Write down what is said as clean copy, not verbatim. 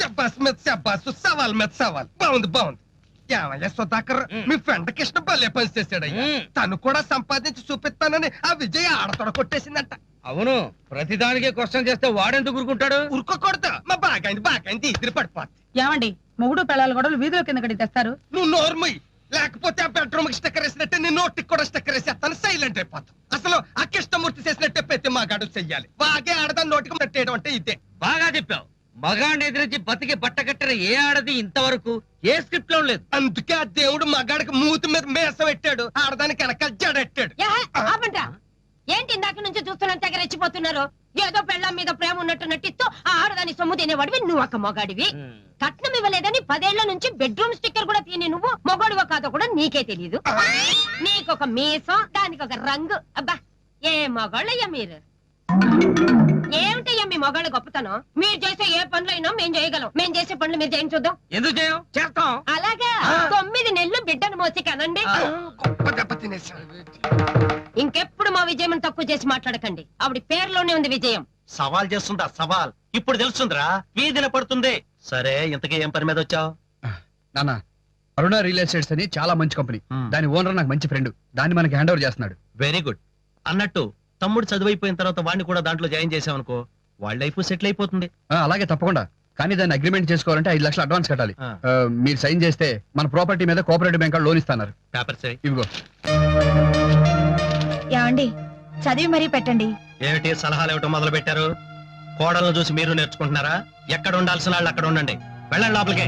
శబ్బాస్ మీద శబ్బాసు, సవాల్ మీద సవాల్. బాగుంది బాగుంది. ఏమయ్యా సుధాకర్, మీ ఫ్రెండ్ కృష్ణ భలే పని చేశాడయ్యా. తను కూడా సంపాదించి చూపిస్తానని ఆ విజయ్ ఆడతోడ కొట్టేసిందంట. అవును, ప్రతిదానికే క్వశ్చన్ చేస్తే వాడెందుకు ఊరుకుంటాడు? ఉరుకోకూడదు, మా బాగైంది ఇద్దరు పడిపోద్ది. ఏమండి, మొగుడు పిల్లలు గొడవలు వీధిలో కింద తెస్తారు. నువ్వు నోర్మయ్యి, లేకపోతే ఆ బెడ్రూమ్ కి స్టిక్కర్ వేసినట్టే నీ నోటికి కూడా స్టిక్కర్ వేసేస్తాను. సైలెంట్ అయిపోతాం. అసలు ఆ కృష్ణమూర్తి చేసినట్టే ప్రతి మగాడు చెయ్యాలి. బాగా ఆడదాన్ని నోటికి పెట్టేయడం అంటే ఇదే. బాగా చెప్పావు. మగాడిని ఎదిరించి బతికి బట్ట కట్టిన ఏ ఆడది ఇంతవరకు ఏ స్క్రిప్ట్ లో లేదు. అందుకే ఆ దేవుడు మగాడికి మూతి మీద మేస పెట్టాడు, ఆడదానికి వెనకాల జడెట్టాడు. ఏంటి ఇందాక నుంచి చూస్తున్నా తెగ రెచ్చిపోతున్నారు? ఏదో పెళ్ళాం మీద ప్రేమ ఉన్నట్టు నటిస్తూ ఆ ఆడదాని సొమ్ము తినేవాడివి నువ్వు, ఒక మొగాడివి. కట్నం ఇవ్వలేదని 10 ఏళ్ల నుంచి బెడ్రూమ్ స్టిక్కర్ కూడా తిని నువ్వు మొగాడివో కాదో కూడా నీకే తెలియదు. నీకొక మీసం, దానికి ఒక రంగు. అబ్బా, ఏ మొగాళ్ళయ్యా మీరు! ఏమిటయ్యా మీ మొగాళ్ళ గొప్పతనం? మీరు చేసే ఏ పనులైనా మేము చేయగలం. మేము చేసే పనులు మీరు చేయం చూద్దాం. ఎందుకు చేయం? చేస్తాం. అలాగా 9 నెలలు బిడ్డను మోసి కనండి. గొప్ప దెబ్బ తినేసాడు. ఇంకెప్పుడు మా విజయం తక్కువ చేసి మాట్లాడకండి. ఆవిడ పేరులోనే ఉంది విజయం. సవాల్ చేస్తుందా? సవాల్ ఇప్పుడు తెలుస్తుందిరా, వీధిన పడుతుంది. సరే, ఇంతకీ ఏం పని మీద వచ్చావు? నాన్న, అరుణ రియల్ ఎస్టేట్స్ అని చాలా మంచి కంపెనీ. దాని ఓనర్ నాకు మంచి ఫ్రెండ్. దాన్ని మనకి హ్యాండ్ ఓవర్ చేస్తున్నాడు. Very good. అన్నట్టు తమ్ముడు చదువైపోయిన తర్వాత వాడిని కూడా దాంట్లో జాయిన్ చేసావనుకో, వాళ్ళ లైఫ్ సెటిల్ అయిపోతుంది. అలాగే, తప్పకుండా. కానీ దాన్ని అగ్రిమెంట్ చేసుకోవాలంటే 5 లక్షలు అడ్వాన్స్ కట్టాలి. మీరు సైన్ చేస్తే మన ప్రాపర్టీ మీద కోఆపరేటివ్ బ్యాంక్ లోన్ ఇస్తున్నారు. పేపర్స్ ఇవిగో. ఏమండి, చదివి మరీ పెట్టండి. ఏమిటి సలహాలు ఇవ్వటం మొదలు పెట్టారు? కోడలను చూసి మీరు నేర్చుకుంటున్నారా? ఎక్కడ ఉండాల్సిన వాళ్ళు అక్కడ ఉండండి. వెళ్ళండి లోపలికి.